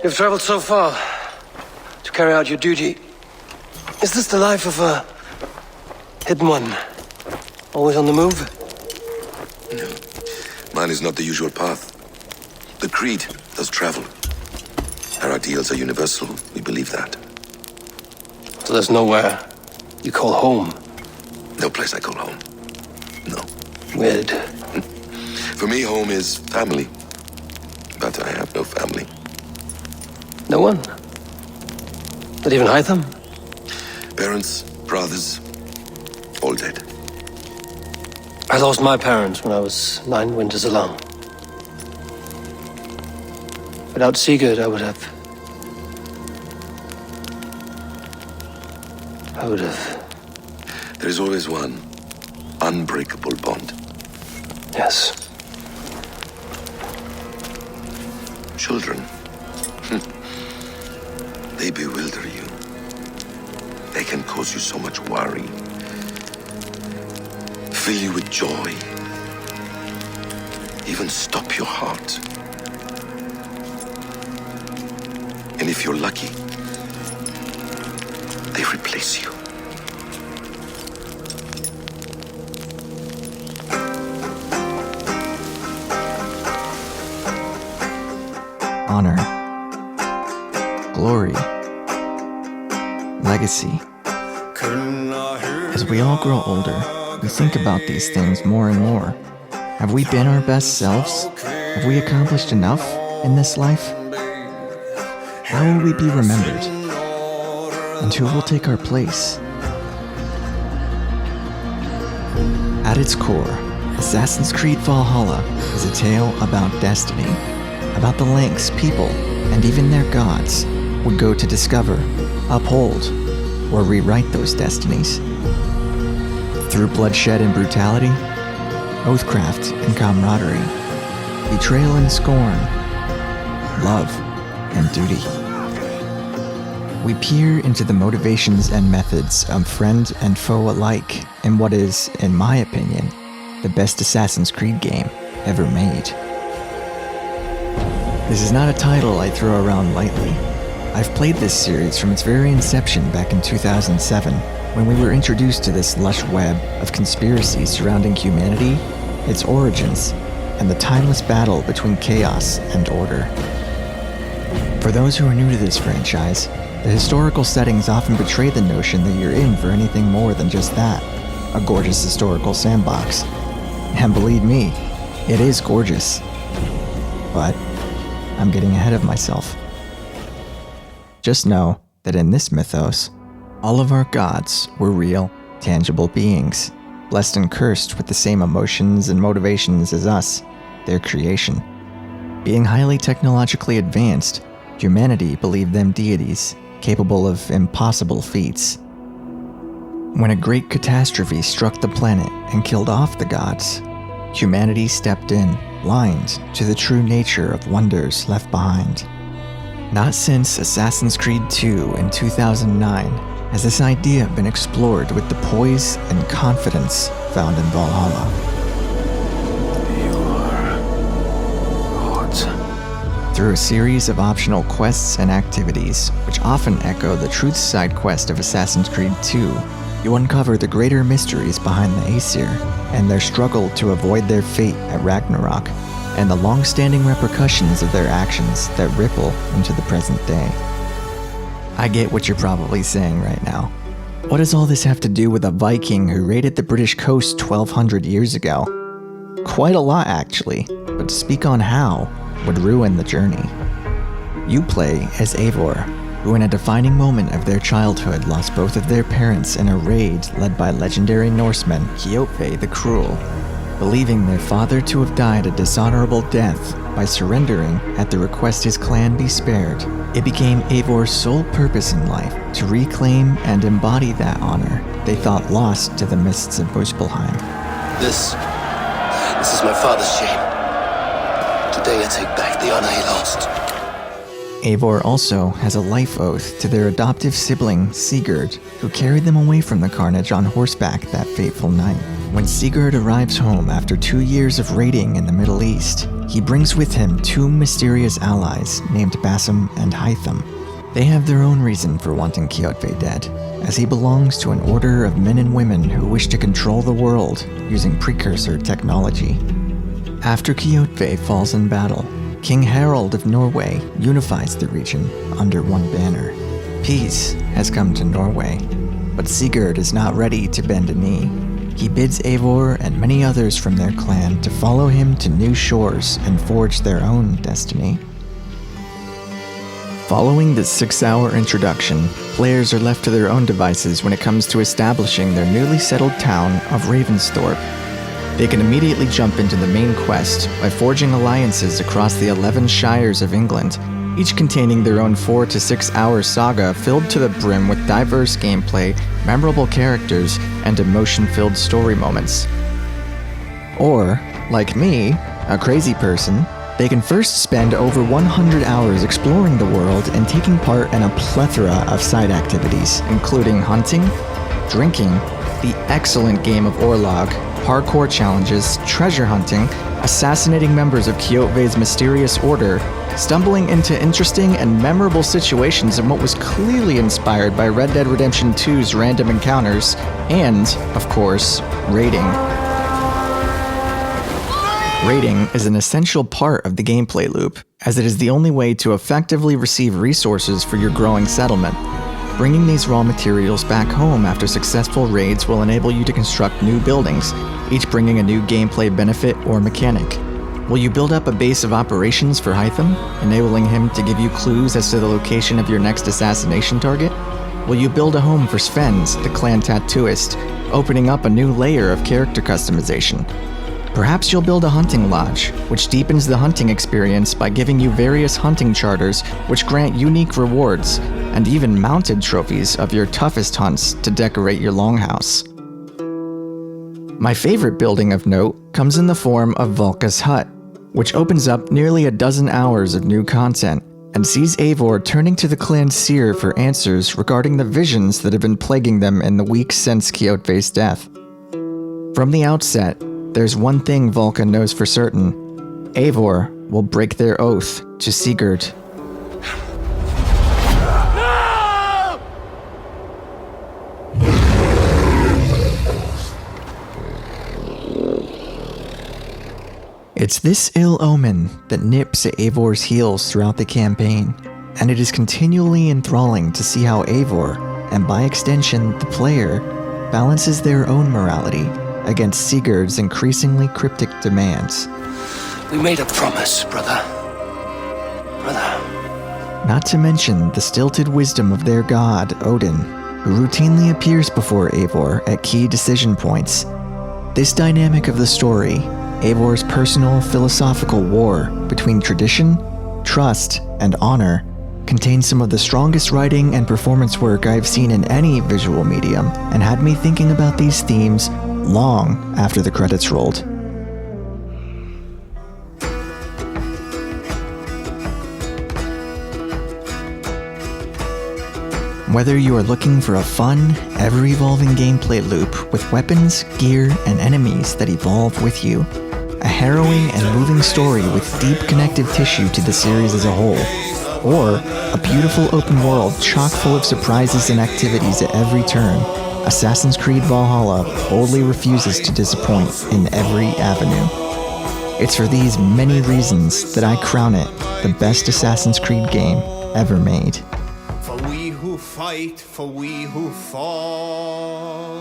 You've traveled so far to carry out your duty. Is this the life of a hidden one? Always on the move? No. Mine is not the usual path. The Creed does travel. Our ideals are universal. We believe that. So there's nowhere you call home? No place I call home. No. Weird. For me, home is family. But I have no family. No one? Not even Hytham? Parents, brothers, all dead. I lost my parents when I was 9 winters alone. Without Sigurd, I would have... There is always one unbreakable bond. Yes. Children. They bewilder you. They can cause you so much worry. Fill you with joy. Even stop your heart. And if you're lucky, they replace you. Honor, glory, legacy. As we all grow older, we think about these things more and more. Have we been our best selves? Have we accomplished enough in this life? How will we be remembered? And who will take our place? At its core, Assassin's Creed Valhalla is a tale about destiny, about the lengths people, and even their gods, would go to discover, uphold, or rewrite those destinies. Through bloodshed and brutality, oathcraft and camaraderie, betrayal and scorn, love and duty. We peer into the motivations and methods of friend and foe alike in what is, in my opinion, the best Assassin's Creed game ever made. This is not a title I throw around lightly. I've played this series from its very inception back in 2007, when we were introduced to this lush web of conspiracies surrounding humanity, its origins, and the timeless battle between chaos and order. For those who are new to this franchise, the historical settings often betray the notion that you're in for anything more than just that, a gorgeous historical sandbox. And believe me, it is gorgeous. But I'm getting ahead of myself. Just know that in this mythos, all of our gods were real, tangible beings, blessed and cursed with the same emotions and motivations as us, their creation. Being highly technologically advanced, humanity believed them deities, capable of impossible feats. When a great catastrophe struck the planet and killed off the gods, humanity stepped in, blind to the true nature of wonders left behind. Not since Assassin's Creed 2 in 2009 has this idea been explored with the poise and confidence found in Valhalla. Through a series of optional quests and activities, which often echo the truth side quest of Assassin's Creed 2, you uncover the greater mysteries behind the Aesir and their struggle to avoid their fate at Ragnarok, and the long-standing repercussions of their actions that ripple into the present day. I get what you're probably saying right now. What does all this have to do with a Viking who raided the British coast 1,200 years ago? Quite a lot, actually, but to speak on how would ruin the journey. You play as Eivor, who in a defining moment of their childhood lost both of their parents in a raid led by legendary Norsemen Kjotve the Cruel, believing their father to have died a dishonorable death by surrendering at the request his clan be spared. It became Eivor's sole purpose in life to reclaim and embody that honor they thought lost to the mists of Muspelheim. This is my father's shame. Today I take back the honor he lost. Eivor also has a life oath to their adoptive sibling, Sigurd, who carried them away from the carnage on horseback that fateful night. When Sigurd arrives home after 2 years of raiding in the Middle East, he brings with him 2 mysterious allies named Basim and Hytham. They have their own reason for wanting Kjotve dead, as he belongs to an order of men and women who wish to control the world using precursor technology. After Kjotve falls in battle, King Harald of Norway unifies the region under one banner. Peace has come to Norway, but Sigurd is not ready to bend a knee. He bids Eivor and many others from their clan to follow him to new shores and forge their own destiny. Following this 6-hour introduction, players are left to their own devices when it comes to establishing their newly settled town of Ravensthorpe. They can immediately jump into the main quest by forging alliances across the 11 shires of England, each containing their own 4 to 6 hour saga filled to the brim with diverse gameplay, memorable characters, and emotion-filled story moments. Or, like me, a crazy person, they can first spend over 100 hours exploring the world and taking part in a plethora of side activities, including hunting, drinking, the excellent game of Orlog, parkour challenges, treasure hunting, assassinating members of Kjotve's mysterious order, stumbling into interesting and memorable situations in what was clearly inspired by Red Dead Redemption 2's random encounters, and, of course, raiding. Raiding is an essential part of the gameplay loop, as it is the only way to effectively receive resources for your growing settlement. Bringing these raw materials back home after successful raids will enable you to construct new buildings, each bringing a new gameplay benefit or mechanic. Will you build up a base of operations for Hytham, enabling him to give you clues as to the location of your next assassination target? Will you build a home for Svens, the clan tattooist, opening up a new layer of character customization? Perhaps you'll build a hunting lodge, which deepens the hunting experience by giving you various hunting charters which grant unique rewards, and even mounted trophies of your toughest hunts to decorate your longhouse. My favorite building of note comes in the form of Valka's hut, which opens up nearly a dozen hours of new content, and sees Eivor turning to the clan seer for answers regarding the visions that have been plaguing them in the weeks since Kjotve's death. From the outset, there's one thing Valka knows for certain. Eivor will break their oath to Sigurd. It's this ill omen that nips at Eivor's heels throughout the campaign, and it is continually enthralling to see how Eivor, and by extension the player, balances their own morality against Sigurd's increasingly cryptic demands. We made a promise, brother. Not to mention the stilted wisdom of their god, Odin, who routinely appears before Eivor at key decision points. This dynamic of the story, Eivor's personal philosophical war between tradition, trust, and honor, contains some of the strongest writing and performance work I've seen in any visual medium, and had me thinking about these themes long after the credits rolled. Whether you are looking for a fun, ever-evolving gameplay loop with weapons, gear, and enemies that evolve with you, a harrowing and moving story with deep connective tissue to the series as a whole, or a beautiful open world chock full of surprises and activities at every turn, Assassin's Creed Valhalla boldly refuses to disappoint in every avenue. It's for these many reasons that I crown it the best Assassin's Creed game ever made. For we who fight, for we who fall.